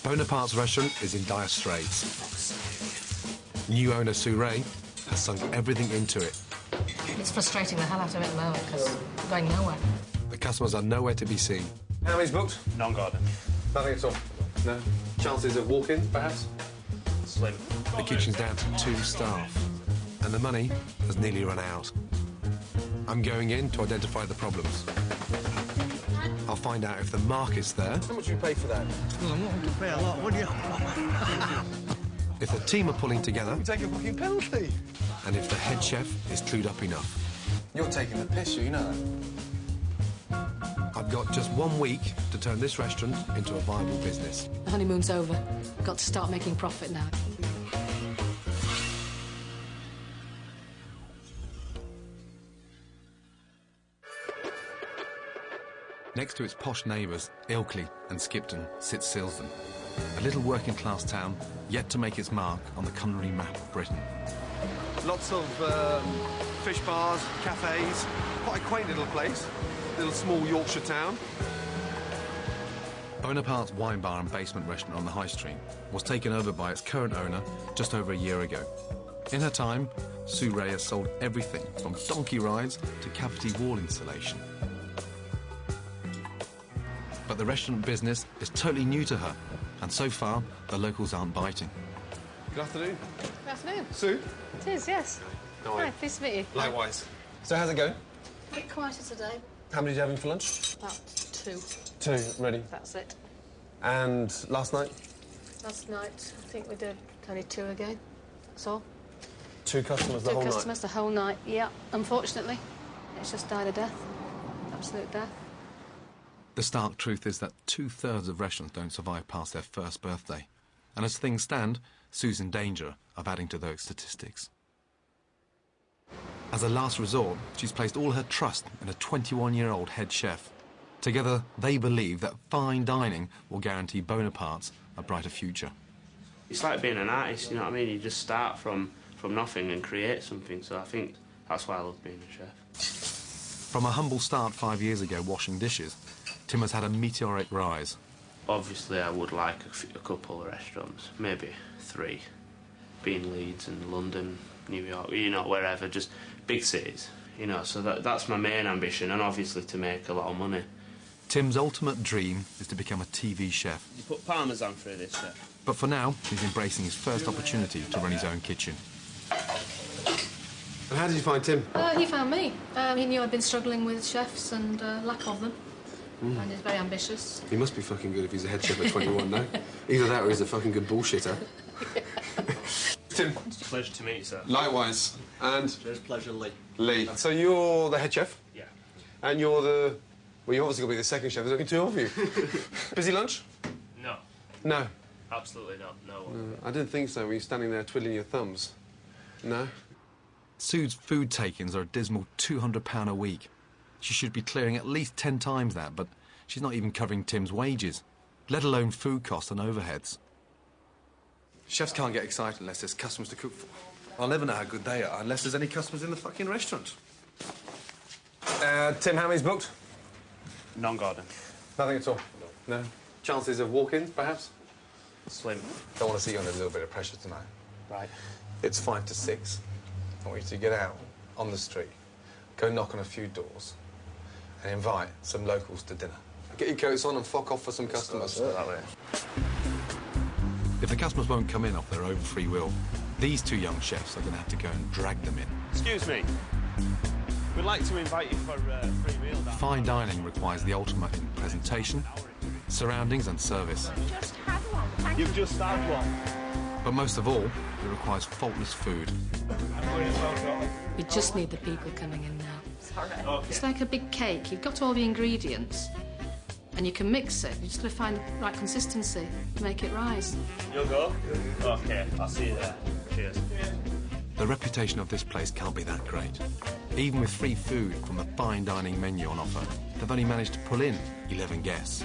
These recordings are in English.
Bonapartes' restaurant is in dire straits. New owner Sue Ray has sunk everything into it. It's frustrating the hell out of it at the moment because we're going nowhere. The customers are nowhere to be seen. How many's booked? Non-garden. Nothing at all? No? Chances of walk-in, perhaps? Slim. The kitchen's down to 2 staff, and the money has nearly run out. I'm going in to identify the problems. I'll find out if the market's there. How much do you pay for that? Well, I'm not going to pay a lot, would you? If the team are pulling together, You take a fucking penalty. and if the head chef is clued up enough. You're taking the piss, you know that. I've got just 1 week to turn this restaurant into a viable business. The honeymoon's over. We've got to start making profit now. Next to its posh neighbours, Ilkley and Skipton, sits Silsden, a little working-class town yet to make its mark on the culinary map of Britain. Lots of fish bars, cafes. Quite a quaint little place. Little small Yorkshire town. Bonapartes' wine bar and basement restaurant on the High Street was taken over by its current owner just over a year ago. In her time, Sue Ray has sold everything from donkey rides to cavity wall insulation. But the restaurant business is totally new to her, and so far, the locals aren't biting. Good afternoon. Good afternoon. Sue? It is, yes. How are Hi, you? pleased to meet you. Likewise. So how's it going? A bit quieter today. How many did you have in for lunch? About 2. 2, ready. That's it. And last night? Last night, I think we did only 2 again. That's all. 2 customers the 2 whole customers the whole night. Yeah, unfortunately. It's just died a death. Absolute death. The stark truth is that 2/3 of restaurants don't survive past their first birthday. And as things stand, Sue's in danger of adding to those statistics. As a last resort, she's placed all her trust in a 21-year-old head chef. Together, they believe that fine dining will guarantee Bonapartes a brighter future. It's like being an artist, you know what I mean? You just start from nothing and create something, so I think that's why I love being a chef. From a humble start 5 years ago washing dishes, Tim has had a meteoric rise. Obviously, I would like a couple of restaurants, maybe 3, being Leeds and London, New York, you know, wherever, just big cities, you know, so that's my main ambition, and obviously to make a lot of money. Tim's ultimate dream is to become a TV chef. You put Parmesan through this, chef? But for now, he's embracing his first opportunity to run his own kitchen. And how did you find Tim? He found me. He knew I'd been struggling with chefs and lack of them. And he's very ambitious. He must be fucking good if he's a head chef at 21, no? Either that or he's a fucking good bullshitter. Tim. It's a pleasure to meet you, sir. Likewise. And? It's pleasure, Lee. Lee. So you're the head chef? Yeah. And you're the... Well, you're obviously going to be the second chef. There's only 2 of you. Busy lunch? No. No. Absolutely not, no. I didn't think so when you're standing there twiddling your thumbs. No? Sue's food takings are a dismal £200 a week. She should be clearing at least 10 times that, but she's not even covering Tim's wages, let alone food costs and overheads. Chefs can't get excited unless there's customers to cook for. I'll never know how good they are unless there's any customers in the fucking restaurant. Tim, how many's booked? Non-garden. Nothing at all? No. Chances of walk-ins, perhaps? Slim. Don't want to see you under a little bit of pressure tonight. Right. It's 5 to 6. I want you to get out on the street, go knock on a few doors, and invite some locals to dinner. Get your coats on and fuck off for some customers. That way. If the customers won't come in off their own free will, these 2 young chefs are going to have to go and drag them in. Excuse me. We'd like to invite you for a free meal. Fine dining requires the ultimate in presentation, surroundings and service. Just had one, thank You've just had one. But most of all, it requires faultless food. We just need the people coming in now. Sorry. Okay. It's like a big cake. You've got all the ingredients, and you can mix it. You just got to find the right consistency to make it rise. You'll go? Okay, I'll see you there. Cheers. The reputation of this place can't be that great. Even with free food from the fine dining menu on offer, they've only managed to pull in 11 guests.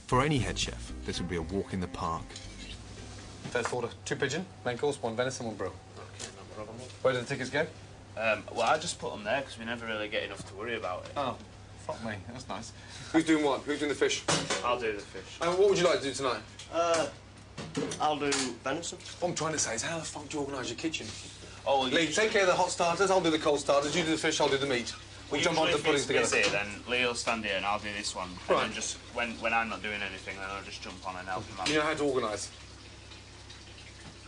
For any head chef, this would be a walk in the park. First order, 2 pigeon, main course, 1 venison, 1 brill. Okay, no problem. Where do the tickets go? Well, I just put them there because we never really get enough to worry about it. Oh. fuck me, that's nice. Who's doing what? Who's doing the fish? I'll do the fish. And what would you like to do tonight? I'll do venison. What I'm trying to say is, how the fuck do you organise your kitchen? Oh, Lee, take care of the hot starters, I'll do the cold starters, you do the fish, I'll do the meat. We'll jump on the puddings together. Busy, then Lee will stand here and I'll do this one. Right. And then just, when I'm not doing anything, then I'll just jump on and help him out. You know how to organise?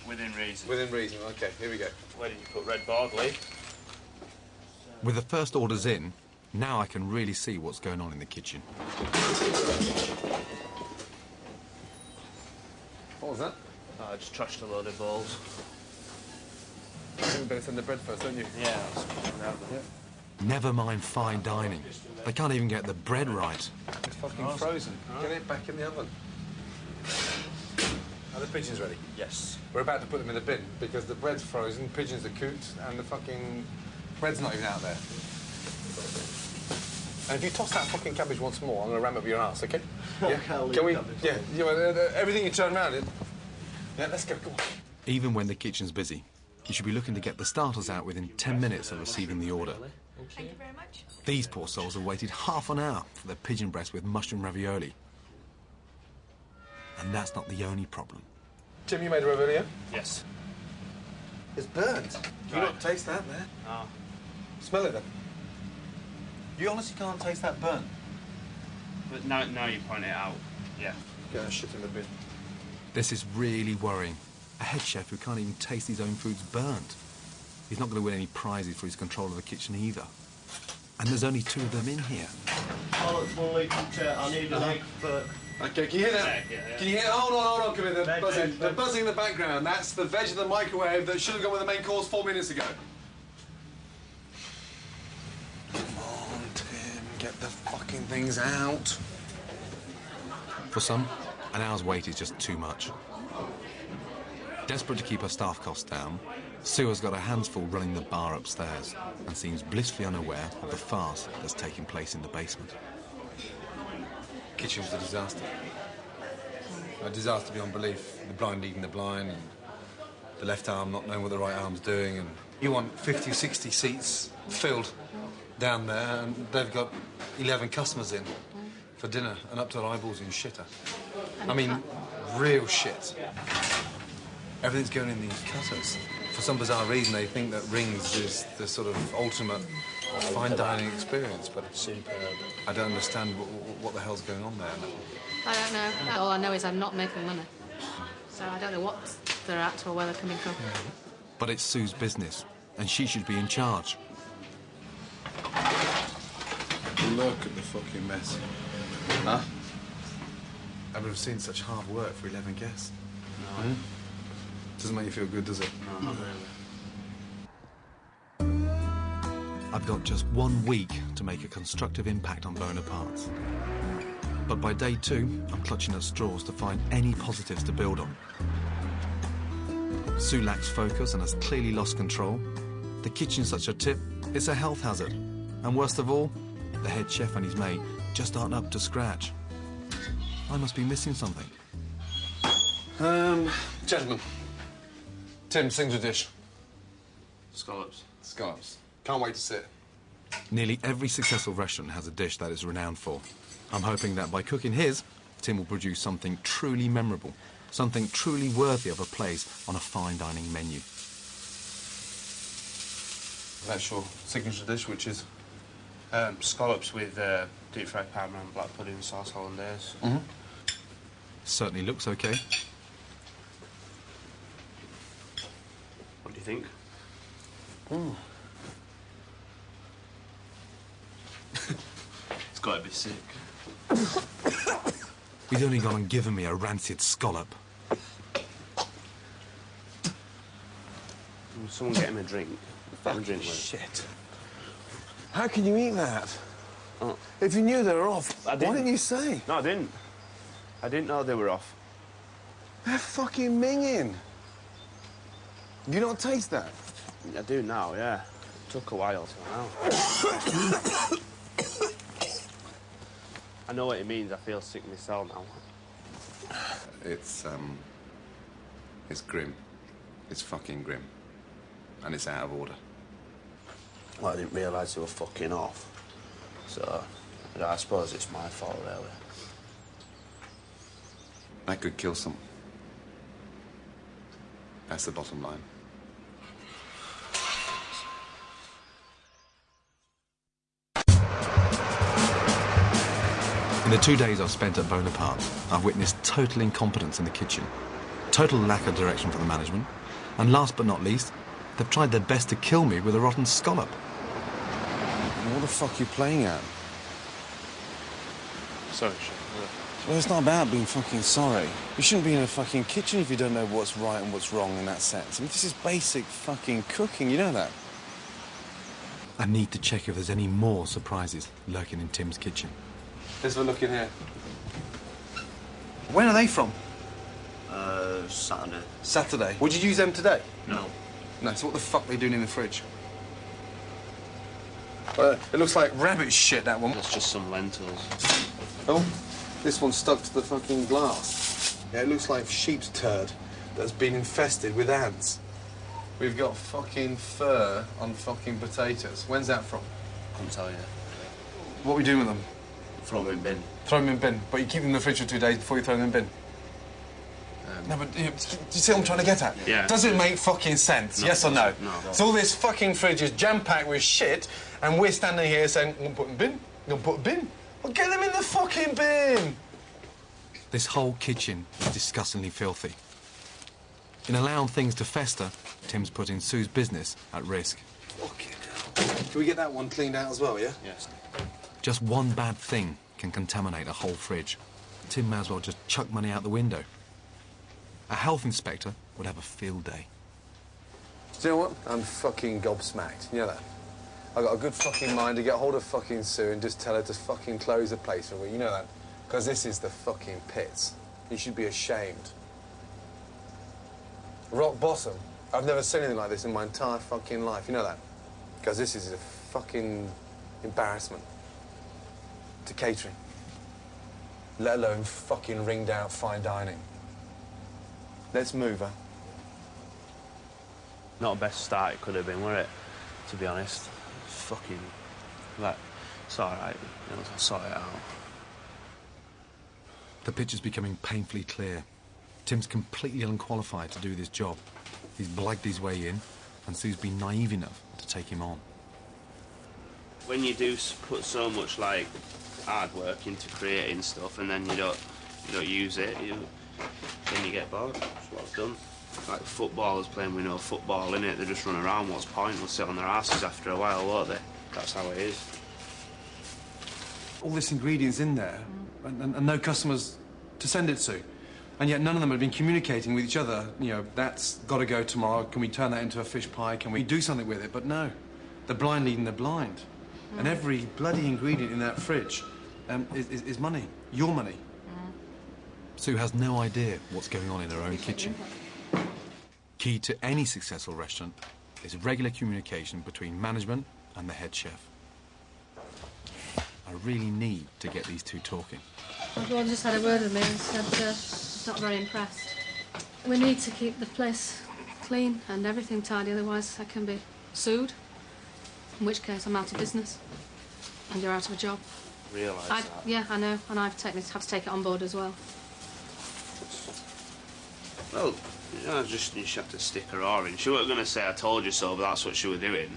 Within reason. Within reason, OK, here we go. Where did you put red board, Lee? With the first orders in, now I can really see what's going on in the kitchen. What was that? I just trashed a load of balls. You better send the bread first, don't you? Yeah, I'll split it out there. Never mind fine dining. They can't even get the bread right. It's fucking frozen. Get it back in the oven. Are the pigeons ready? yes. We're about to put them in the bin because the bread's frozen, pigeons are cooked, and the fucking bread's not even out there. And if you toss that fucking cabbage once more, I'm going to ram up your ass, OK? Yeah? I'll leave Can we? cabbage. Yeah. Everything you turn around it. Yeah, let's go. Come on. Even when the kitchen's busy, you should be looking to get the starters out within 10 minutes of receiving the order. Thank you very much. These poor souls have waited half an hour for their pigeon breast with mushroom ravioli. And that's not the only problem. Tim, you made a ravioli, yeah? Yes. It's burnt. You Right. not taste that there? No. Smell it then. You honestly can't taste that burnt? But now you point it out. Yeah. Get that shit in the bin. This is really worrying. A head chef who can't even taste his own food's burnt. He's not going to win any prizes for his control of the kitchen either. And there's only 2 of them in here. Oh, it's 1 litre. I need an egg for... Okay, can you hear that? Yeah. Can you hear? Hold on, come here. The Veg, buzzing, veg, the veg. buzzing in the background. That's the veg in the microwave that should have gone with the main course 4 minutes ago. Come on, Tim, get the fucking things out. For some, an hour's wait is just too much. Desperate to keep her staff costs down, Sue has got her hands full running the bar upstairs and seems blissfully unaware of the farce that's taking place in the basement. Kitchen was a disaster. A disaster beyond belief. The blind eating the blind, and the left arm not knowing what the right arm's doing, and you want 50, 60 seats filled down there, and they've got 11 customers in for dinner and up to their eyeballs in shitter. I mean, real shit. Everything's going in these cutters. For some bizarre reason, they think that rings is the sort of ultimate fine dining experience, but I don't understand what the hell's going on there. I don't know. All I know is I'm not making money. So I don't know what they're at or where they're coming from. But it's Sue's business, and she should be in charge. Look at the fucking mess. Huh? I've never seen such hard work for 11 guests. No. Doesn't make you feel good, does it? No, not really. I've got just 1 week to make a constructive impact on Bonapartes. But by day 2, I'm clutching at straws to find any positives to build on. Sue lacks focus and has clearly lost control. The kitchen's such a tip, it's a health hazard. And worst of all, the head chef and his mate just aren't up to scratch. I must be missing something. Gentlemen. Tim, sings a dish. Scallops. Scallops. Can't wait to see it. Nearly every successful restaurant has a dish that it's renowned for. I'm hoping that by cooking his, Tim will produce something truly memorable, something truly worthy of a place on a fine dining menu. That's your signature dish, which is? Scallops with deep fried parmesan, black pudding, sauce hollandaise. Certainly looks okay. What do you think? It's got to be sick. He's only gone and given me a rancid scallop. Will someone get him a drink? Have a drink with it. Shit. How can you eat that? Oh. If you knew they were off, I why didn't. didn't you say? No, I didn't. I didn't know they were off. They're fucking minging. You don't taste that? I do now, yeah. It took a while to know. I know what it means. I feel sick myself now. It's grim. It's fucking grim. And it's out of order. Well, I didn't realise they were fucking off. So I You know, I suppose it's my fault, really. That could kill someone. That's the bottom line. In the 2 days I've spent at Bonapartes, I've witnessed total incompetence in the kitchen, total lack of direction from the management, and last but not least, they've tried their best to kill me with a rotten scallop. What the fuck are you playing at? Sorry, Chef. Well, it's not about being fucking sorry. You shouldn't be in a fucking kitchen if you don't know what's right and what's wrong in that sense. I mean, this is basic fucking cooking, you know that? I need to check if there's any more surprises lurking in Tim's kitchen. Let's have a look in here. When are they from? Saturday. Saturday. Would you use them today? No. No, so what the fuck are they doing in the fridge? It looks like rabbit shit, that one. That's just some lentils. Oh, this one's stuck to the fucking glass. Yeah, it looks like sheep's turd that's been infested with ants. We've got fucking fur on fucking potatoes. When's that from? Couldn't tell you. What are we doing with them? Throw them in bin. Throw them in bin, but you keep them in the fridge for 2 days before you throw them in bin. No, but do you see what I'm trying to get at? Yeah. Does it make fucking sense? No, Yes or no? No. So all this fucking fridge is jam-packed with shit, and we're standing here saying, I'm gonna put them in bin, I'm gonna put a bin. Well, get them in the fucking bin! This whole kitchen is disgustingly filthy. In allowing things to fester, Tim's putting Sue's business at risk. Fucking hell. Can we get that one cleaned out as well, yeah? Yes. Just one bad thing can contaminate a whole fridge. Tim may as well just chuck money out the window. A health inspector would have a field day. Do you know what? I'm fucking gobsmacked. You know that? I've got a good fucking mind to get hold of fucking Sue and just tell her to fucking close the place for a week. You know that? Because this is the fucking pits. You should be ashamed. Rock bottom. I've never seen anything like this in my entire fucking life. You know that? Because this is a fucking embarrassment to catering. Let alone fucking ringed out fine dining. Let's move, huh? Not the best start it could have been, were it? To be honest. Fucking... Like, it's all right. You know, I'll sort it out. The picture's becoming painfully clear. Tim's completely unqualified to do this job. He's blagged his way in, and Sue's been naive enough to take him on. When you do put so much, like, hard work into creating stuff, and then you don't use it, then you get bored. That's what I've done. Like footballers playing with no football in it, they just run around. What's the point? They'll sit on their asses after a while, won't they? That's how it is. All this ingredients in there, and no customers to send it to. And yet none of them have been communicating with each other. You know, that's got to go tomorrow. Can we turn that into a fish pie? Can we do something with it? But no, the blind leading the blind. And every bloody ingredient in that fridge is money, your money. Sue has no idea what's going on in her own kitchen. Key to any successful restaurant is regular communication between management and the head chef. I really need to get these two talking. Everyone just had a word with me and said he's not very impressed. We need to keep the place clean and everything tidy, otherwise I can be sued, in which case I'm out of business and you're out of a job. Realise that? Yeah, I know, and I've had to take it on board as well. Well, you know, you just have to stick her oar in. She wasn't going to say I told you so, but that's what she was doing.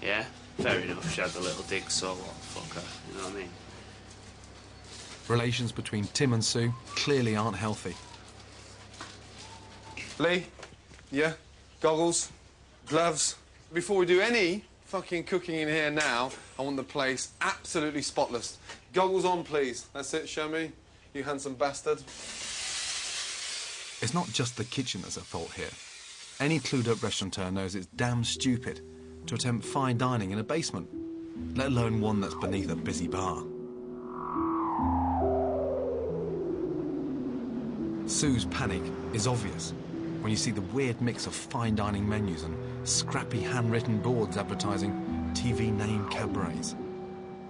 Yeah? Fair enough, she had the little dig, so what? Fuck her, you know what I mean? Relations between Tim and Sue clearly aren't healthy. Lee, yeah? Goggles, gloves. Before we do any fucking cooking in here now, I want the place absolutely spotless. Goggles on, please. That's it, show me. You handsome bastard. It's not just the kitchen that's at fault here. Any clued-up restaurateur knows it's damn stupid to attempt fine dining in a basement, let alone one that's beneath a busy bar. Sue's panic is obvious when you see the weird mix of fine dining menus and scrappy handwritten boards advertising TV name cabarets.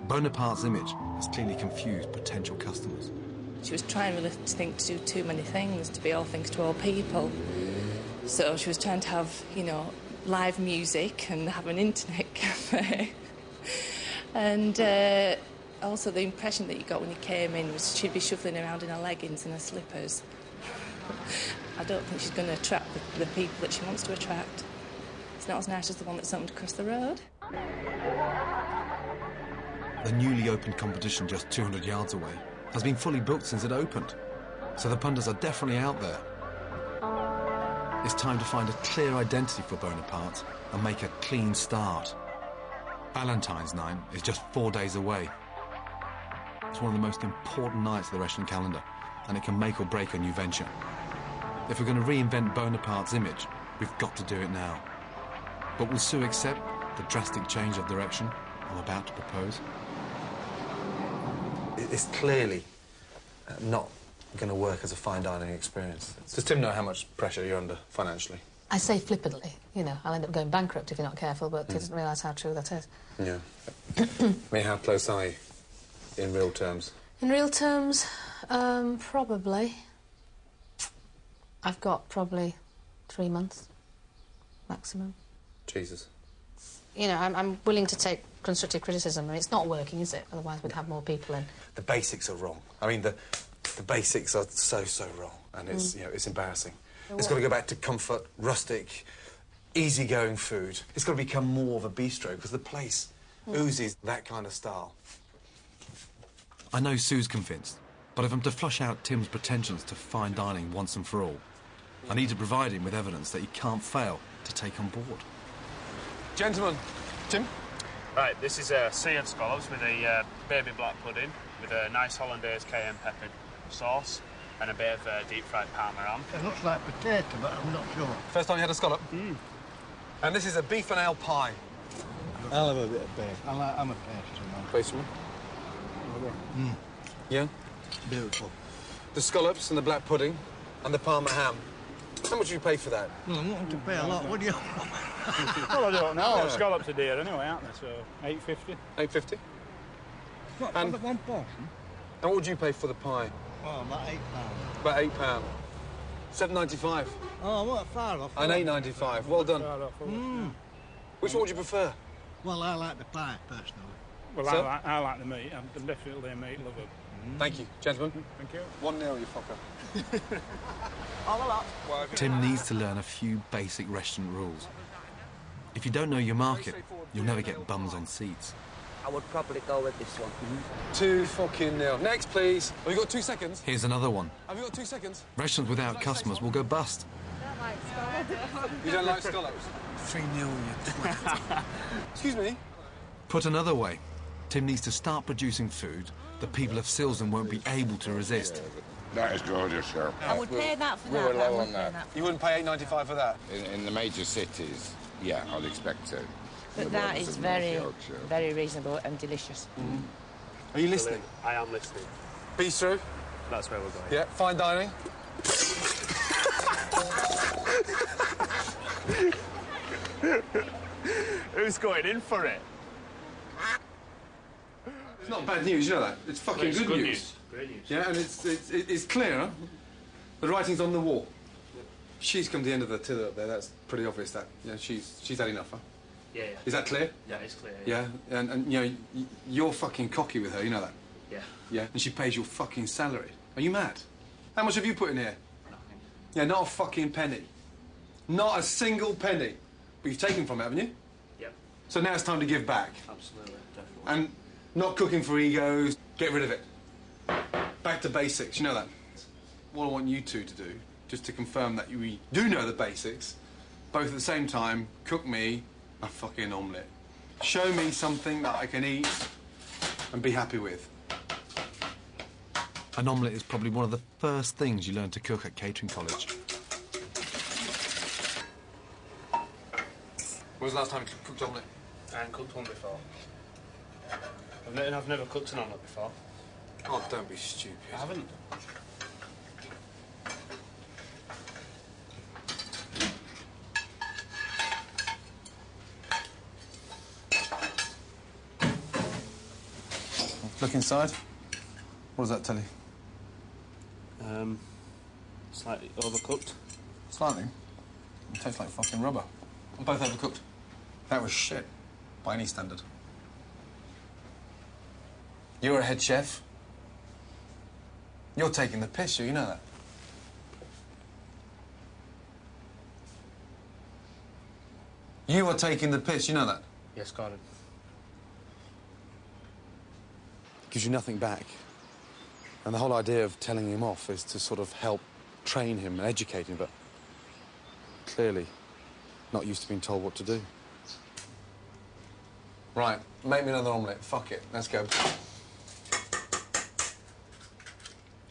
Bonaparte's image has clearly confused potential customers. She was trying really to think to do too many things, to be all things to all people. So she was trying to have, you know, live music and have an internet cafe. And Also, the impression that you got when you came in was she'd be shuffling around in her leggings and her slippers. I don't think she's going to attract the people that she wants to attract. It's not as nice as the one that's opened across the road. The newly opened competition just 200 yards away has been fully booked since it opened, so the punters are definitely out there. It's time to find a clear identity for Bonapartes and make a clean start. Valentine's night is just 4 days away. It's one of the most important nights of the restaurant calendar, and it can make or break a new venture. If we're going to reinvent Bonaparte's image, we've got to do it now. But will Sue accept the drastic change of direction I'm about to propose? It's clearly not going to work as a fine dining experience. Does Tim know how much pressure you're under financially? I say flippantly, you know, I'll end up going bankrupt if you're not careful, but he doesn't realise how true that is. Yeah. I mean, how close are you in real terms? In real terms, probably. I've got probably 3 months, maximum. Jesus. You know, I'm willing to take constructive criticism. I mean, it's not working, is it? Otherwise we'd have more people in. The basics are wrong. I mean, the basics are so wrong, and it's, you know, it's embarrassing. It's got to go back to comfort, rustic, easygoing food. It's got to become more of a bistro, because the place oozes that kind of style. I know Sue's convinced, but if I'm to flush out Tim's pretensions to fine dining once and for all, I need to provide him with evidence that he can't fail to take on board. Gentlemen, Tim? Right, this is seared scallops with a baby black pudding with a nice hollandaise cayenne pepper sauce and a bit of deep-fried Parma ham. It looks like potato, but I'm not sure. First time you had a scallop? And this is a beef and ale pie. I'll have a bit of beef. I'm a pastry man. Pastry. Yeah? Beautiful. The scallops and the black pudding and the Parma ham. How much do you pay for that? Well, I'm wanting to pay a lot, would you? Well, I don't know. Yeah. Scallops are dear anyway, aren't they? So, $8.50. $8.50? What, And- for the one portion? And what would you pay for the pie? Well, about £8. About £8. $7.95. Oh, I'm not far off. And $8.95. Well done. Start off with. Which one would you prefer? Well, I like the pie, personally. Well, Sir? I like the meat. I'm definitely a meat lover. Thank you, gentlemen. Thank you. 1-0, you fucker. Tim needs to learn a few basic restaurant rules. If you don't know your market, you'll never get bums on seats. I would probably go with this one. 2-0. Next, please. Have you got 2 seconds? Here's another one. Have you got 2 seconds? Restaurants without customers will go bust. You don't like scallops? 3-0, you twat. Excuse me? Put another way, Tim needs to start producing food that people of Silsden won't be able to resist. That is gorgeous, sir. I would pay that for we that. were but I low wouldn't on pay that. You wouldn't pay $8.95 for that? In the major cities, yeah, I'd expect to. But that is very reasonable and delicious. Are you listening? I am listening. Bistro? That's where we're going. Yeah. Fine dining? Who's going in for it? It's not bad news, you know that. It's fucking It's good good news. news. Great news. Yeah, and it's clear. The writing's on the wall. She's come to the end of the tether up there. That's pretty obvious. That she's had enough. Huh? Yeah. Is that clear? Yeah, it's clear. Yeah, and you know you're fucking cocky with her. You know that. Yeah. Yeah, and she pays your fucking salary. Are you mad? How much have you put in here? Nothing. Yeah, not a fucking penny. Not a single penny. But you've taken from it, haven't you? Yep. So now it's time to give back. Absolutely. Definitely. And not cooking for egos. Get rid of it. Back to basics. You know that. What I want you two to do, just to confirm that we do know the basics, both at the same time, cook me a fucking omelette. Show me something that I can eat and be happy with. An omelette is probably one of the first things you learn to cook at catering college. When was the last time you cooked omelette? I haven't cooked one before. I've never cooked an omelette before. Oh, don't be stupid. I haven't. Look inside. What does that tell you? Slightly overcooked. Slightly. It tastes like fucking rubber. And both overcooked. That was shit, by any standard. You're a head chef. You're taking the piss, you know that. You are taking the piss, you know that. Yes, got it. Gives you nothing back. And the whole idea of telling him off is to sort of help train him and educate him, but clearly not used to being told what to do. Right, make me another omelette. Fuck it, let's go.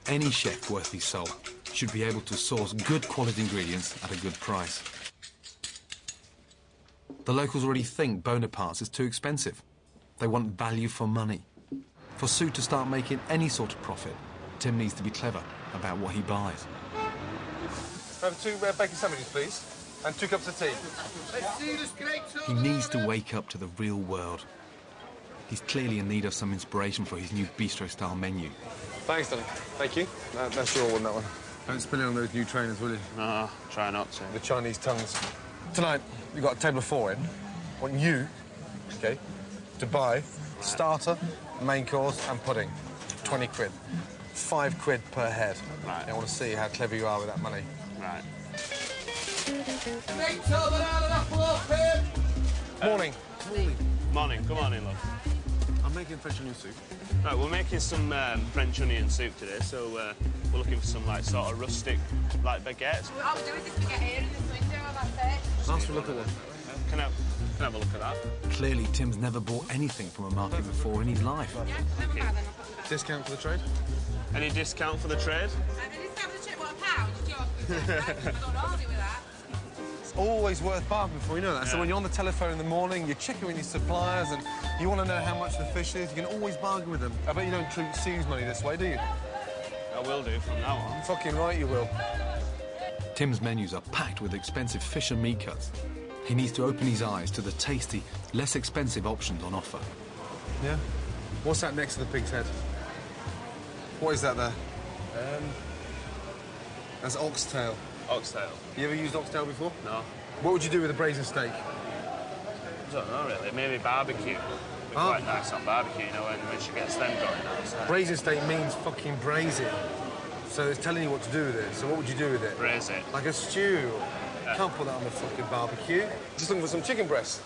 Any chef worth his salt should be able to source good quality ingredients at a good price. The locals already think Bonapartes is too expensive. They want value for money. For Sue to start making any sort of profit, Tim needs to be clever about what he buys. Have 2 bacon sandwiches, please, and 2 cups of tea. He needs to wake up to the real world. He's clearly in need of some inspiration for his new bistro-style menu. Thanks, Danny. Thank you. That's your one, that one. Don't spill it on those new trainers, will you? No, try not to. The Chinese tongues. Tonight, you've got a table of 4 in. I want you, OK, to buy starter, main course and pudding. 20 quid. 5 quid per head. Right. I want to see how clever you are with that money. Right. Morning. Morning. Come on in, love. I'm making French onion soup. Right, we're making some French onion soup today, so we're looking for some, like, sort of rustic, like, baguettes. What I'll do is this baguette here in this window, that's it. Ask for a look at one. Can I have a look at that? Clearly, Tim's never bought anything from a market before in his life. Yeah, never mind then, I'll put them back. Discount for the trade? Any discount for the trade? A discount for the trip, what, a pound? Just yours. I don't know, I'll do with that. It's always worth bargaining for, you know that. Yeah. So when you're on the telephone in the morning, you're checking with your suppliers and you want to know how much the fish is, you can always bargain with them. I bet you don't treat Sue's money this way, do you? I will do from now on. Fucking right you will. Tim's menus are packed with expensive fish and meat cuts. He needs to open his eyes to the tasty, less expensive options on offer. Yeah? What's that next to the pig's head? What is that there? That's oxtail. Oxtail? You ever used oxtail before? No. What would you do with a braised steak? I don't know, really. Maybe barbecue. Be Oh. quite nice on barbecue, you know, when she gets them going. That's, Braised steak means fucking braise it. So it's telling you what to do with it. So what would you do with it? braise it. Like a stew. Can't put that on the fucking barbecue. Just looking for some chicken breast.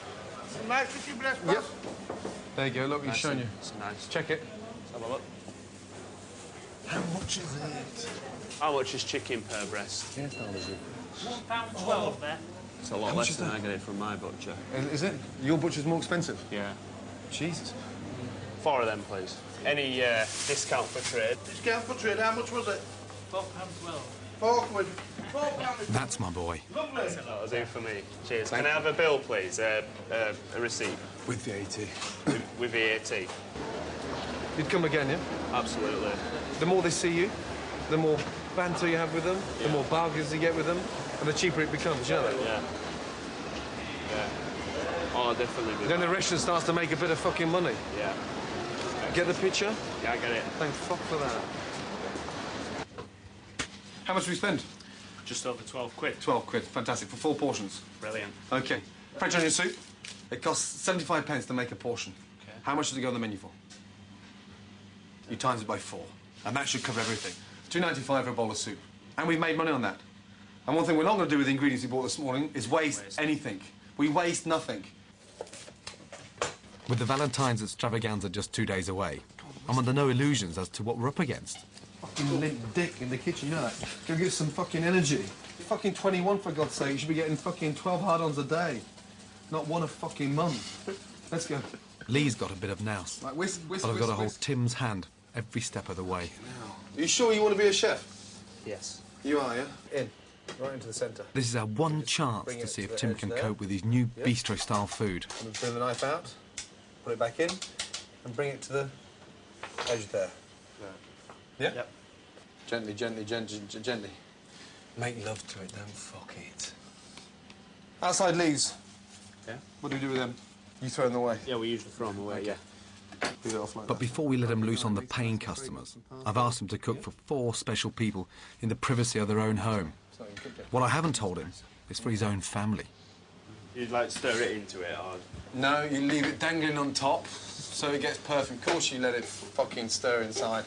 Some nice chicken breast, Yep. There you go, look, he's Nice shown and- you. It's nice. Check it. Let's have a look. How much is it? How much is chicken per breast? Yes, how is it? £1.12 there. It's a lot How much less is than that? I get it from my butcher. Is it? Your butcher's more expensive? Yeah. Jesus. 4 of them, please. Any discount for trade? Discount for trade, how much was it? £12.12. 4 quid. £4. That's my boy. Lovely. That'll do for me. Cheers. Thank Can I have a bill, please? A receipt With VAT. with VAT. You'd come again, yeah? Absolutely. The more they see you, the more banter you have with them, the more bargains you get with them, and the cheaper it becomes, you know that? Yeah. Yeah. Oh, definitely. Be Then the back. restaurant starts to make a bit of fucking money. Yeah. Get the picture? Yeah, I get it. Thank fuck for that. How much do we spend? Just over 12 quid. 12 quid. Fantastic. For 4 portions. Brilliant. OK. French onion soup. It costs 75 pence to make a portion. Okay. How much does it go on the menu for? You times it by 4. And that should cover everything. £2.95 for a bowl of soup. And we've made money on that. And one thing we're not going to do with the ingredients we bought this morning is waste anything. We waste nothing. With the Valentine's extravaganza just 2 days away, I'm under no illusions as to what we're up against. Fucking limp dick in the kitchen, you know that? Go get some fucking energy. You're fucking 21, for God's sake. You should be getting fucking 12 hard-ons a day. Not one a fucking month. Let's go. Lee's got a bit of nous, Like, whisk, whisk, but I've got to whisk, hold whisk. Tim's hand every step of the way. Are you sure you want to be a chef? Yes. You are, yeah? In. Right into the centre. This is our one chance bring to it see to if the Tim edge can there. cope with his new Yep. bistro-style food. And bring the knife out, put it back in, and bring it to the edge there. Yeah? Yep. Gently, gently, gently, gently. Make love to it, don't fuck it. Outside leaves. Yeah. What do we do with them? You throw them away. Yeah, we usually throw them away, yeah. Leave it off like But that. before we let him loose on the paying customers, I've asked him to cook for 4 special people in the privacy of their own home. It's not even cooked yet. What I haven't told him is for his own family. You'd like stir it into it, or...? No, you leave it dangling on top so it gets perfect. Of course you let it fucking stir inside.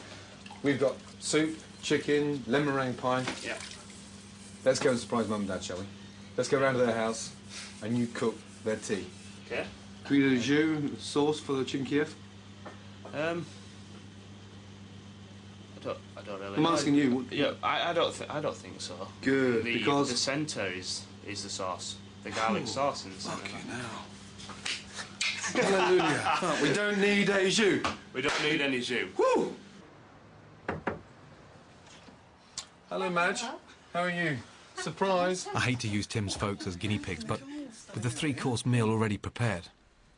We've got soup, chicken, lemon meringue pie. Yeah. Let's go and surprise Mum and Dad, shall we? Let's go round to their house and you cook their tea. Okay. Can we do jus, sauce for the chicken Kiev? I don't really. I'm asking you. Yeah, I don't think so. Good, because the centre is the sauce, the garlic sauce in the centre. Fucking hell. Hallelujah. We don't need a jus. We don't need any jus. Woo! Hello, Madge. How are you? Surprise. I hate to use Tim's folks as guinea pigs, but with the three-course meal already prepared,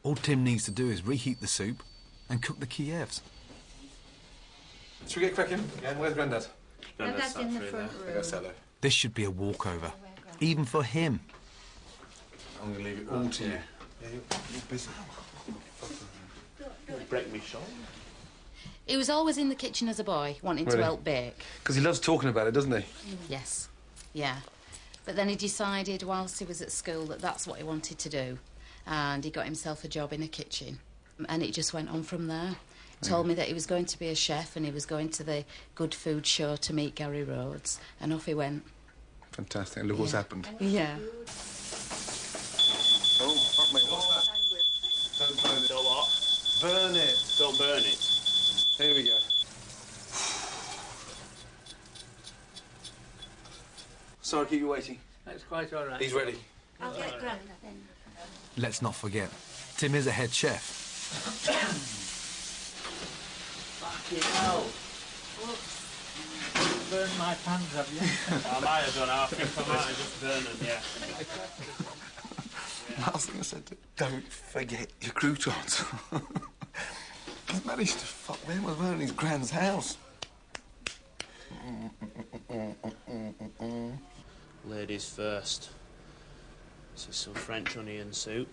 all Tim needs to do is reheat the soup and cook the Kievs. Should we get cracking? Yeah, where's Grandad? Grandad's in the front room. I gotta say hello. This should be a walkover, even for him. I'm gonna leave it all to you. Yeah, you're busy. Break me shoulder. He was always in the kitchen as a boy, wanting to help bake. Because he loves talking about it, doesn't he? Yes, yeah. But then he decided whilst he was at school that that's what he wanted to do. And he got himself a job in a kitchen. And it just went on from there. Told me that he was going to be a chef and he was going to the Good Food Show to meet Gary Rhodes. And off he went. Fantastic. And look what's happened. Yeah. Oh, fuck me. What's that? Don't burn it. Don't what? Burn it. Don't burn it. Here we go. Sorry to keep you waiting. That's quite all right. He's ready. I'll get Grandad in. Let's not forget, Tim is a head chef. Fucking hell. You've burned my pans, have you? I might have done. I think I might have just burned them, yeah. I was going to say, don't forget your croutons. He's managed to fuck them as well in his grand's house. Ladies first. This is some French onion soup.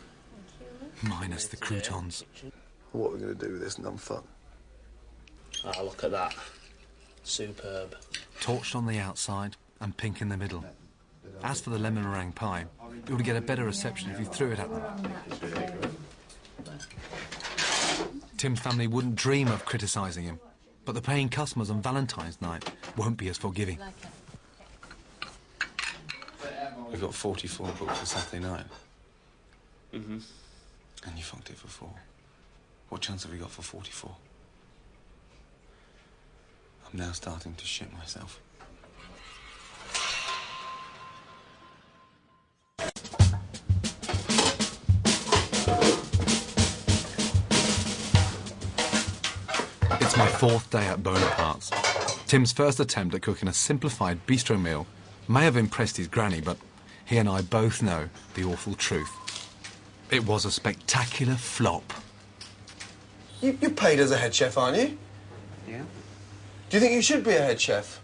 Minus the croutons. What are we going to do with this numfuck? Ah, look at that. Superb. Torched on the outside and pink in the middle. As for the lemon meringue pie, you would get a better reception if you threw it at them. Tim's family wouldn't dream of criticising him, but the paying customers on Valentine's night won't be as forgiving. We've got 44 booked for Saturday night. Mm-hmm. And you fucked it for 4. What chance have we got for 44? I'm now starting to shit myself. It's my 4th day at Bonapartes. Tim's first attempt at cooking a simplified bistro meal may have impressed his granny, but he and I both know the awful truth. It was a spectacular flop. You're paid as a head chef, aren't you? Yeah. Do you think you should be a head chef?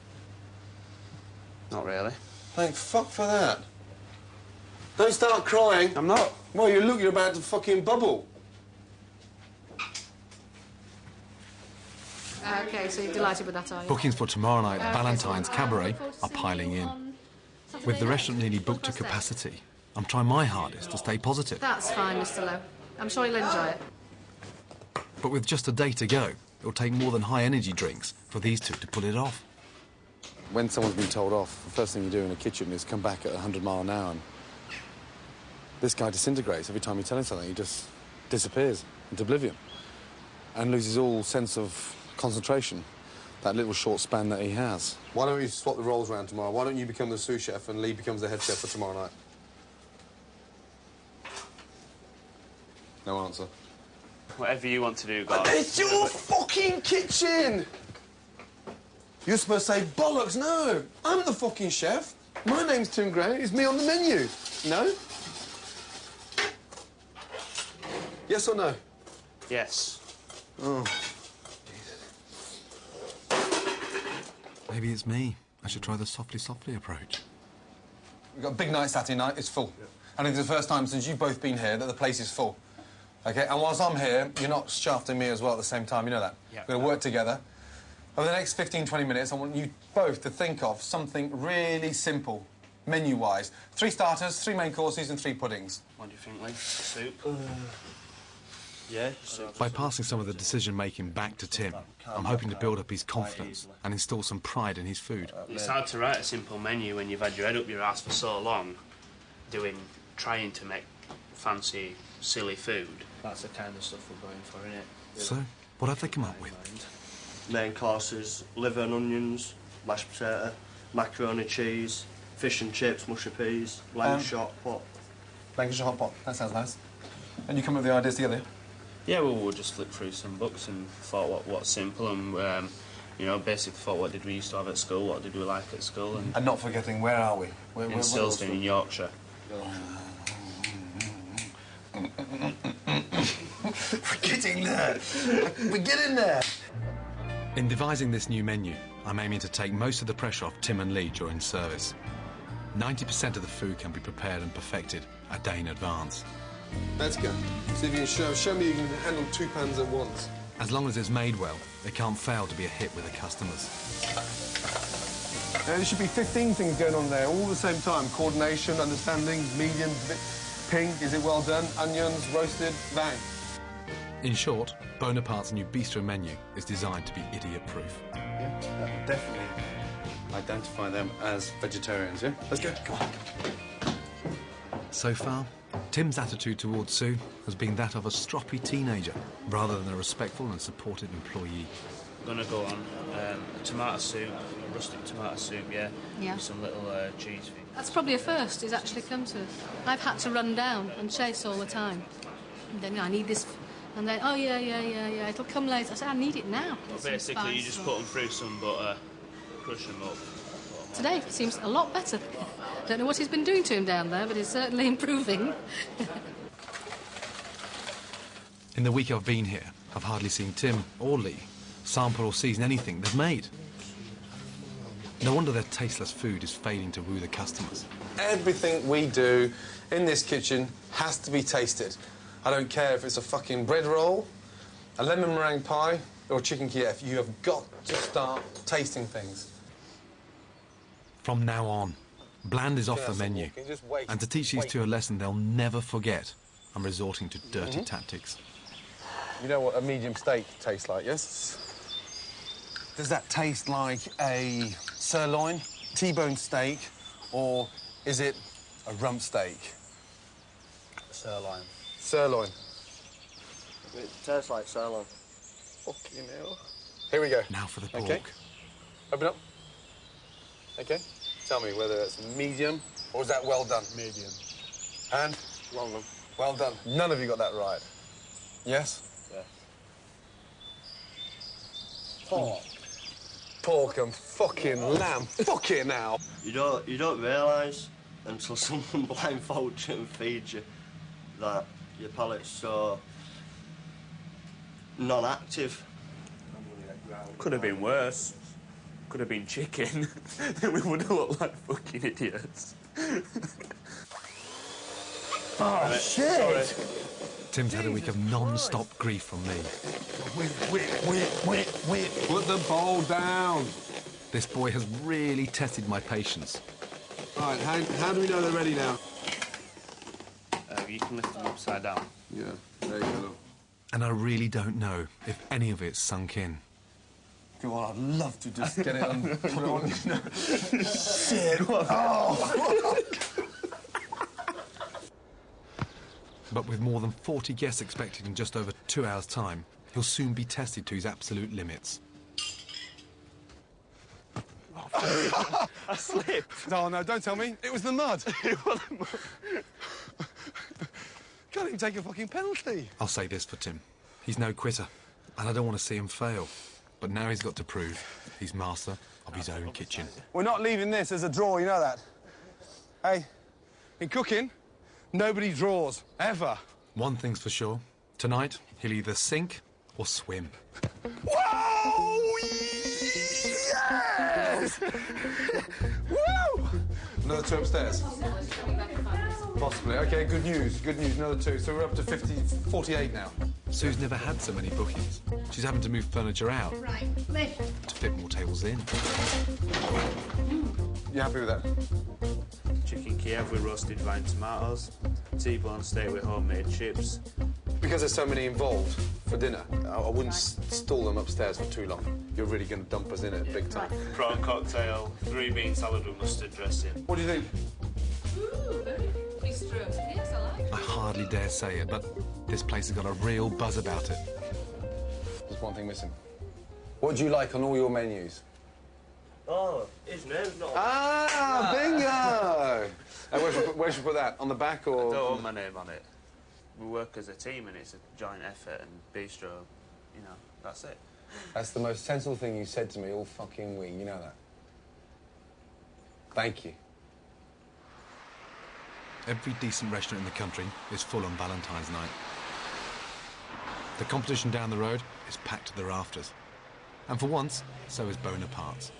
Not really. Thank fuck for that. Don't start crying. I'm not. Well, you look, you're about to fucking bubble. Okay, so you're delighted with that, are you? Bookings for tomorrow night at Valentine's Cabaret are piling in. With the restaurant nearly booked to capacity, I'm trying my hardest to stay positive. That's fine, Mr. Lowe. I'm sure you'll enjoy it. But with just a day to go, it'll take more than high-energy drinks for these two to pull it off. When someone's been told off, the first thing you do in a kitchen is come back at 100 miles an hour. And this guy disintegrates every time you tell him something. He just disappears into oblivion and loses all sense of concentration, that little short span that he has. Why don't we swap the roles around tomorrow? Why don't you become the sous chef and Lee becomes the head chef for tomorrow night? No answer. Whatever you want to do, guys. It's your fucking kitchen! You're supposed to say, bollocks, no! I'm the fucking chef. My name's Tim Gray. It's me on the menu. No? Yes or no? Yes. Oh. Maybe it's me. I should try the softly approach. We've got a big night Saturday night. It's full. I think it's the first time since you've both been here that the place is full. OK? And whilst I'm here, you're not shafting me as well at the same time. You know that? Yeah. We're going to work together. Over the next 15, 20 minutes, I want you both to think of something really simple, menu-wise? 3 starters, 3 main courses and 3 puddings. What do you think, Lee? Soup? Yeah, soup. By passing some of the decision-making back to Tim, I'm hoping to build up his confidence and install some pride in his food. It's hard to write a simple menu when you've had your head up your ass for so long, trying to make fancy, silly food. That's the kind of stuff we're going for, innit? So, what have they come up with? Main courses, liver and onions, mashed potato, macaroni cheese, fish and chips, mushy peas, Lancashire hot pot. Lancashire hot pot, that sounds nice. And you come up with the ideas together? Yeah, well, we'll just flip through some books and thought what's simple and, you know, basically thought what did we used to have at school, what did we like at school. And not forgetting, where are we? In Silsden in Yorkshire. We're getting there! We're getting there! In devising this new menu, I'm aiming to take most of the pressure off Tim and Lee during service. 90% of the food can be prepared and perfected a day in advance. Let's go. See if you can show me you can handle 2 pans at once. As long as it's made well, it can't fail to be a hit with the customers. There should be 15 things going on there all at the same time. Coordination, understanding, medium, pink, is it well done? Onions, roasted, bang. In short, Bonapartes' new bistro menu is designed to be idiot-proof. Yeah, that would definitely identify them as vegetarians, yeah? Let's go. Come on. So far, Tim's attitude towards Sue has been that of a stroppy teenager, rather than a respectful and supportive employee. I'm going to go on a tomato soup, a rustic tomato soup, yeah? Yeah. With some little cheese thing. That's probably a first he's actually come to. I've had to run down and chase all the time. And then I need this, and then, oh, yeah, it'll come later. I said, I need it now. Well, basically, you just put them through some butter, crush them up. Today seems a lot better. Don't know what he's been doing to him down there, but he's certainly improving. In the week I've been here, I've hardly seen Tim or Lee sample or season anything they've made. No wonder their tasteless food is failing to woo the customers. Everything we do in this kitchen has to be tasted. I don't care if it's a fucking bread roll, a lemon meringue pie, or chicken Kiev. You have got to start tasting things. From now on, bland is off the menu. And to teach these two a lesson they'll never forget, I'm resorting to dirty tactics. You know what a medium steak tastes like, yes? Does that taste like a sirloin, T-bone steak, or is it a rump steak? Sirloin. Sirloin. It tastes like sirloin. Fucking hell. Here we go. Now for the pork. Okay. Open up. Okay. Tell me whether it's medium or is that well done? Medium. And? Well done. Well done. None of you got that right. Yes? Yeah. Pork. Pork and fucking lamb. Fucking now. You don't realise until someone blindfolds you and feeds you that your palate's so non-active. Could have been worse. Could have been chicken. Then we would have looked like fucking idiots. Oh, shit! Sorry. Tim's had a week of non-stop grief from me. Wait. Put the bowl down. This boy has really tested my patience. All right, how do we know they're ready now? You can lift them upside down. Yeah, there you go. And I really don't know if any of it's sunk in. Go on, I'd love to just get it and put it on. Shit! Oh! But with more than 40 guests expected in just over 2 hours' time, he'll soon be tested to his absolute limits. I slipped. No, don't tell me. It was the mud. It wasn't mud. Can't even take a fucking penalty. I'll say this for Tim. He's no quitter, and I don't want to see him fail. But now he's got to prove he's master of his own kitchen. We're not leaving this as a draw, you know that? Hey, in cooking, nobody draws, ever. One thing's for sure. Tonight, he'll either sink or swim. Whoa! Yes! Woo! Another 2 upstairs. Possibly. OK, good news. Another 2. So we're up to 48 now. Sue's never had so many bookings. She's having to move furniture out Right, lift. to fit more tables in. You happy with that? Kiev with roasted vine tomatoes, T-bone steak with homemade chips. Because there's so many involved for dinner, I wouldn't stall them upstairs for too long. You're really going to dump us in it big time. Prawn cocktail, 3-bean salad with mustard dressing. What do you think? Ooh, very bistro. Yes, I like it. I hardly dare say it, but this place has got a real buzz about it. There's one thing missing. What do you like on all your menus? Oh, his name's not... Ah, bingo! Where should we put that? On the back or...? I don't want my name on it. We work as a team and it's a giant effort, and bistro, you know, that's it. That's the most sensible thing you said to me all fucking week, you know that? Thank you. Every decent restaurant in the country is full on Valentine's night. The competition down the road is packed to the rafters. And for once, so is Bonapartes.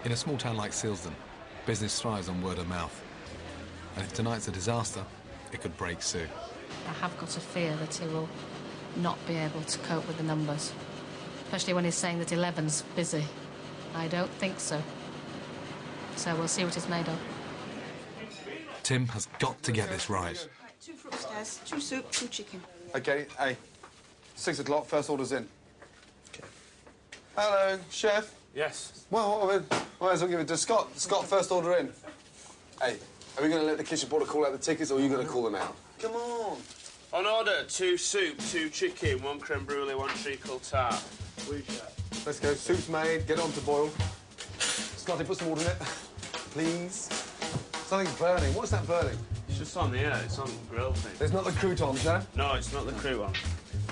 In a small town like Silsden, business thrives on word of mouth. And if tonight's a disaster, it could break Sue. I have got a fear that he will not be able to cope with the numbers. Especially when he's saying that 11's busy. I don't think so. So we'll see what he's made of. Tim has got to get this right. 2 for upstairs, 2 soup, 2 chicken. OK, hey, 6 o'clock, first order's in. OK. Hello, chef. Yes. Well, I might as well give it to Scott. Scott, first order in. Hey, are we going to let the kitchen porter call out the tickets, or are you going to call them out? Come on. On order, 2 soup, 2 chicken, 1 creme brulee, 1 treacle tart. Let's go. Soup's made. Get on to boil. Scotty, put some water in it. Please. Something's burning. What's that burning? It's just on the air, it's on the grill thing. There's not the croutons, yeah? No, it's not the crouton.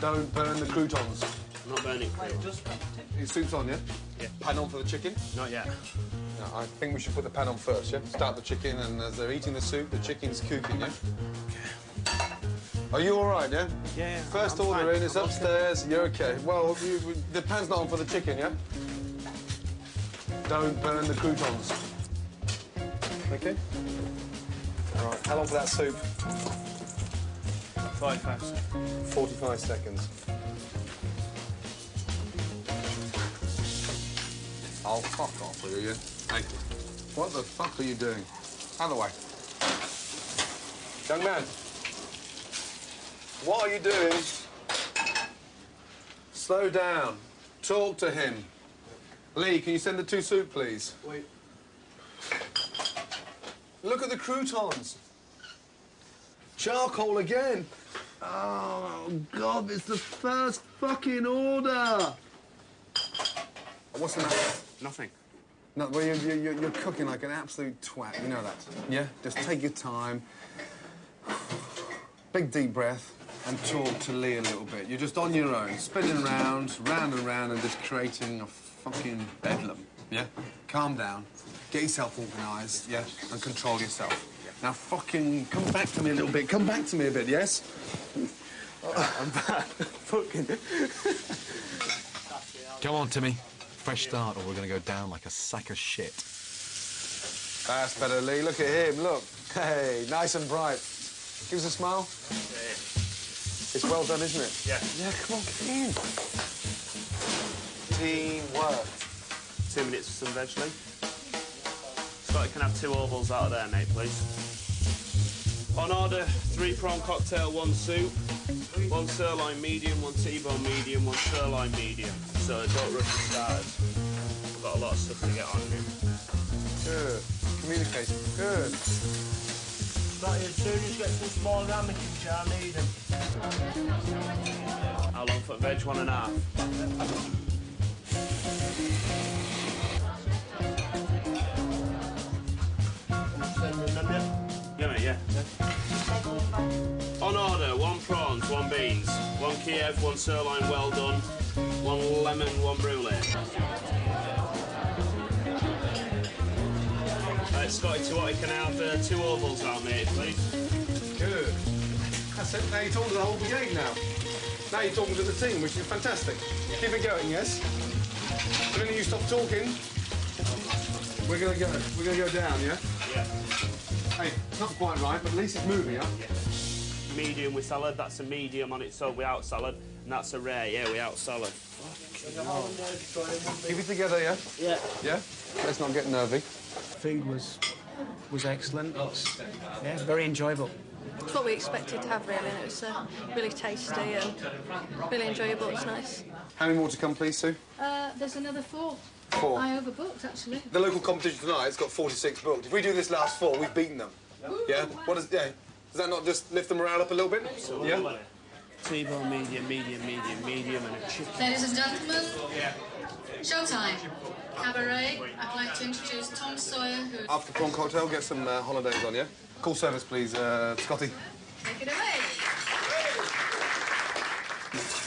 Don't burn the croutons. I'm not burning crouton. Your soup's on, yeah? Yeah. Pan on for the chicken? Not yet. No, I think we should put the pan on first, yeah? Start the chicken, and as they're eating the soup, the chicken's cooking, yeah? Okay. Are you all right, yeah? Yeah. First I'm order fine. in, it's upstairs, you're okay. Well, the pan's not on for the chicken, yeah? Don't burn the croutons. Okay? All right, how long for that soup? 45 seconds. 45 seconds. I'll fuck off, will you? Thank you. What the fuck are you doing? Out of the way. Young man. What are you doing? Slow down. Talk to him. Lee, can you send the 2 soup, please? Wait. Look at the croutons. Charcoal again. Oh, God, it's the first fucking order. What's the matter? Nothing. No, well, you're cooking like an absolute twat, you know that. Yeah? Just take your time. Big deep breath and talk to Lee a little bit. You're just on your own, spinning round and round, and just creating a fucking bedlam, yeah? Calm down, get yourself organised, yeah? And control yourself. Now fucking come back to me a little bit. Come back to me a bit, yes? I'm back. Fucking... Go on, Timmy. Fresh start, or we're going to go down like a sack of shit. That's better, Lee. Look at him, look. Hey, nice and bright. Give us a smile. It's well done, isn't it? Yeah. Yeah, come on, get in. Teamwork. 2 minutes for some veg, Lee. Scott, you can have 2 ovals out of there, mate, please. On order, 3 prawn cocktail, 1 soup, 1 sirloin medium, 1 T-bone medium, 1 sirloin medium. So don't rush the starters. We've got a lot of stuff to get on here. Good. Communicating. Good. Right, as soon as you get some small ramekins, I need them. How long for veg? 1.5. Yeah, mate, yeah. On order, 1 prawns, 1 beans, 1 Kiev, 1 sirloin well done, 1 lemon, 1 brulee. Right, Scotty, to what you can have 2 ovals out, mate, please. Good. That's it. Now you're talking to the whole brigade now. Now you're talking to the team, which is fantastic. Keep it going, yes? The minute you stop talking, we're gonna go down, yeah? Yeah. Hey, it's not quite right, but at least it's moving, huh? Yeah. Medium with salad, that's a medium on its own without salad, and that's a rare, yeah, without salad. Keep it together, yeah? Yeah. Yeah? Let's not get nervy. Food was was excellent. Yeah, very enjoyable. It's what we expected to have, really, and it was really tasty and really enjoyable. It's nice. How many more to come, please, Sue? There's another 4. 4. I overbooked, actually. The local competition tonight's got 46 booked. If we do this last 4, we've beaten them. Yeah? Does that not just lift the morale up a little bit? Yeah? T-bone, medium, and a chicken. Ladies and gentlemen, showtime. Cabaret. I'd like to introduce Tom Sawyer, who... After the prawn cocktail, get some holidays on, yeah? Call service, please, Scotty. Take it away.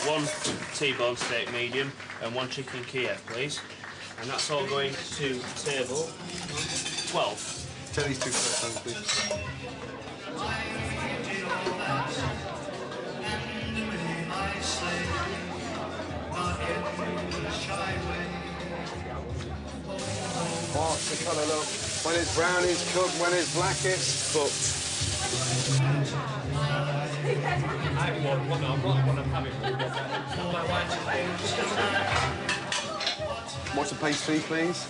1 T-bone steak medium and 1 chicken Kiev, please. And that's all going to table 12. Take these 2 first, please. What's the colour, look? When it's brown, it's cooked. When it's black, it's cooked. What's the pastry, please?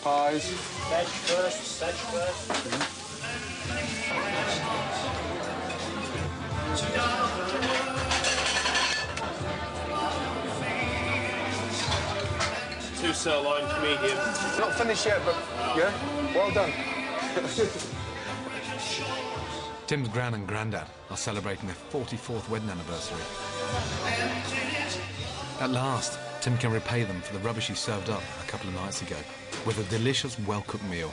Pies. Veg first. Two sirloin, medium. Not finished yet, but yeah, well done. Tim's gran and granddad are celebrating their 44th wedding anniversary. At last, Tim can repay them for the rubbish he served up a couple of nights ago with a delicious, well-cooked meal.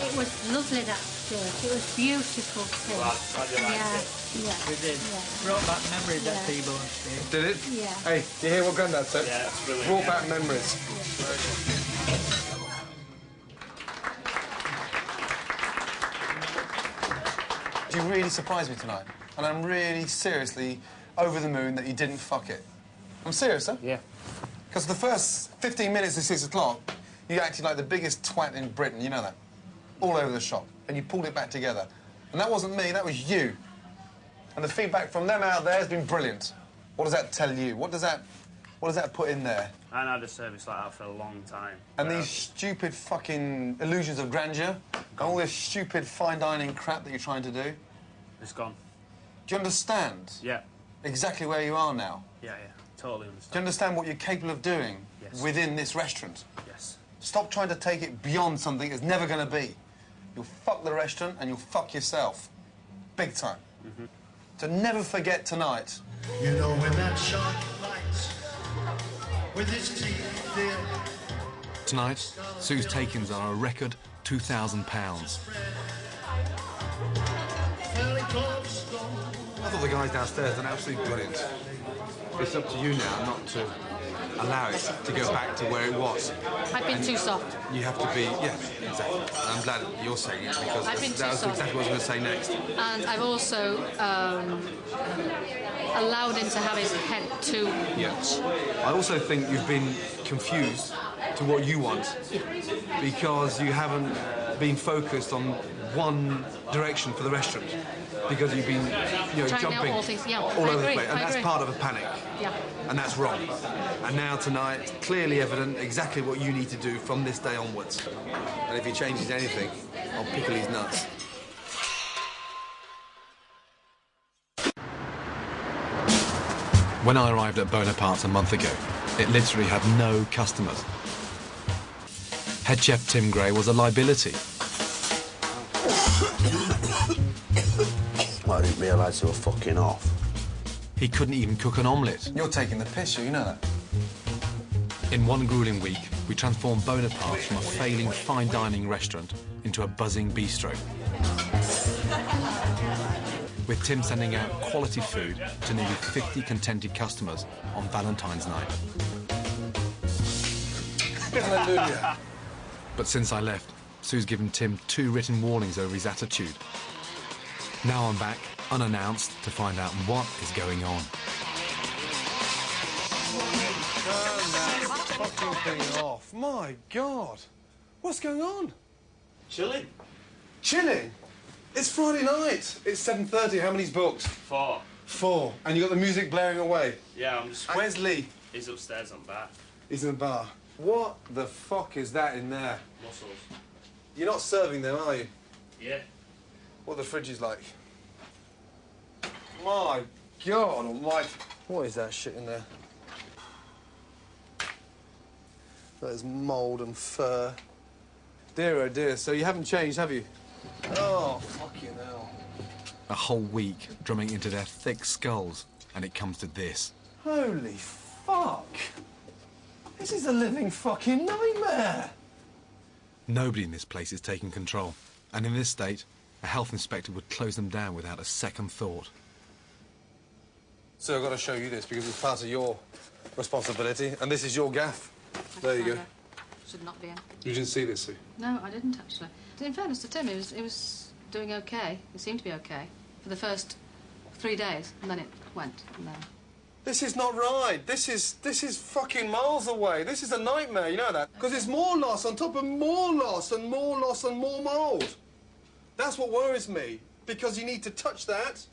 It was lovely, that steak. It was beautiful, Tim. How do you like it? Yeah. It did. Yeah. Brought back memories, that T-bone steak. Did it? Yeah. Hey, do you hear what Granddad said? Yeah, it's brilliant. Brought back memories. You really surprised me tonight. And I'm really seriously over the moon that you didn't fuck it. I'm serious, huh? Yeah. Because the first 15 minutes of 6 o'clock, you acted like the biggest twat in Britain, you know that? All over the shop. And you pulled it back together. And that wasn't me, that was you. And the feedback from them out there has been brilliant. What does that tell you? What does that put in there? I haven't had a service like that for a long time. And these stupid fucking illusions of grandeur, and all this stupid fine dining crap that you're trying to do. It's gone. Do you understand? Yeah. Exactly where you are now. Yeah. Totally Do you understand. understand what you're capable of doing Yes. within this restaurant? Yes. Stop trying to take it beyond something it's never going to be. You'll fuck the restaurant and you'll fuck yourself. Big time. Mm-hmm. So never forget tonight. You know when that shark bites with his teeth clear. Tonight, Sue's takings are a record £2,000. I thought the guys downstairs done absolutely brilliant. It's up to you now not to allow it to go back to where it was. I've been too soft. You have to be, yeah, exactly. And I'm glad you're saying it because I've been that too was soft. exactly what I was going to say next. And I've also allowed him to have his head too much. I also think you've been confused to what you want because you haven't been focused on one direction for the restaurant because you've been, Trying jumping out all things. Yeah, all I over the agree, place, and I that's agree. part of a panic. Yeah. And that's wrong. And now tonight, it's clearly evident exactly what you need to do from this day onwards. And if he changes anything, I'll pickle his nuts. When I arrived at Bonapartes a month ago, it literally had no customers. Head chef Tim Gray was a liability. I didn't realise they were fucking off. He couldn't even cook an omelette. You're taking the piss, you know that. In one grueling week, we transformed Bonapartes from a failing fine dining restaurant into a buzzing bistro. With Tim sending out quality food to nearly 50 contented customers on Valentine's night. Hallelujah. But since I left, Sue's given Tim 2 written warnings over his attitude. Now I'm back, unannounced, to find out what is going on. Turn that fucking thing off. My God. What's going on? Chilling. Chilling? It's Friday night. It's 7:30. How many's booked? 4. 4. And you got the music blaring away. Yeah, I'm just... Where's Lee? He's upstairs on bar. He's in the bar. What the fuck is that in there? Mussels. You're not serving them, are you? Yeah. What the fridge is like? My God almighty. What is that shit in there? There's mould and fur. Dear, oh dear. So you haven't changed, have you? Oh, fucking hell. A whole week drumming into their thick skulls, and it comes to this. Holy fuck. This is a living fucking nightmare. Nobody in this place is taking control, and in this state, a health inspector would close them down without a second thought. So I've got to show you this because it's part of your responsibility, and this is your gaff. There you go. Should not be in. You didn't see this, Sue? No, I didn't actually. In fairness to Tim, it was doing okay. It seemed to be okay for the first 3 days, and then it went. And then... This is not right. This is fucking miles away. This is a nightmare, you know that? Because there's more loss on top of more loss and more loss and more mould. That's what worries me. Because you need to touch that,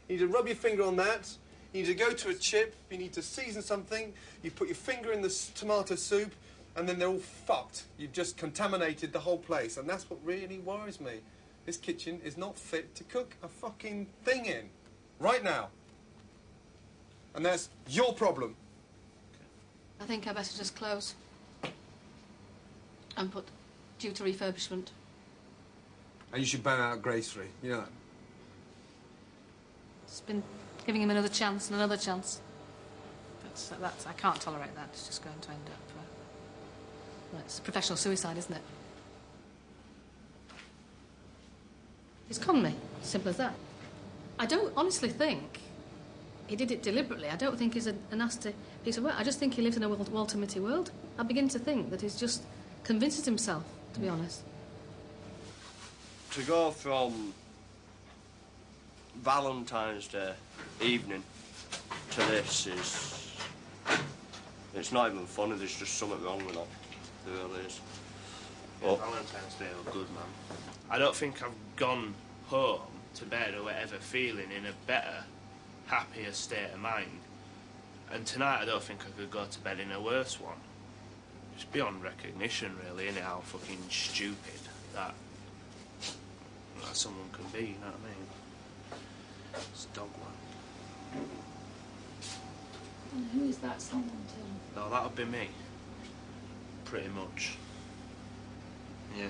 you need to rub your finger on that, you need to go to a chip, you need to season something, you put your finger in the tomato soup, and then they're all fucked. You've just contaminated the whole place, and that's what really worries me. This kitchen is not fit to cook a fucking thing in. Right now. And that's your problem. I think I better just close and put due to refurbishment. And you should ban out gracefully, you know that? It's been giving him another chance and another chance. But that's I can't tolerate that. It's just going to end up... well, it's professional suicide, isn't it? He's conned me. Simple as that. I don't honestly think he did it deliberately. I don't think he's a nasty piece of work. I just think he lives in a Walter Mitty world. I begin to think that he's just convinces himself, to be honest. To go from Valentine's Day evening to this is... it's not even funny, there's just something wrong with it. There really is. Yeah, Valentine's Day were good, man. I don't think I've gone home to bed or whatever feeling in a better, happier state of mind. And tonight I don't think I could go to bed in a worse one. It's beyond recognition, really, isn't it, how fucking stupid that someone can be, you know what I mean? It's dogland. And who is that someone, Tim? No, that would be me. Pretty much. Yeah.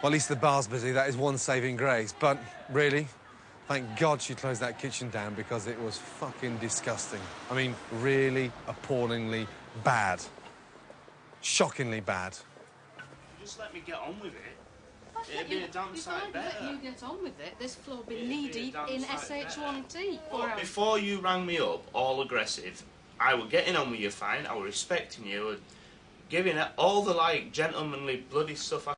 Well, at least the bar's busy. That is one saving grace. But really, thank God she closed that kitchen down because it was fucking disgusting. I mean, really appallingly bad. Shockingly bad. Just let me get on with it. It'd be a damn sight better. Let you get on with it. This floor will be knee-deep in SH1T. Well, before you rang me up, all aggressive, I were getting on with you fine, I were respecting you, and giving it all the, like, gentlemanly bloody stuff I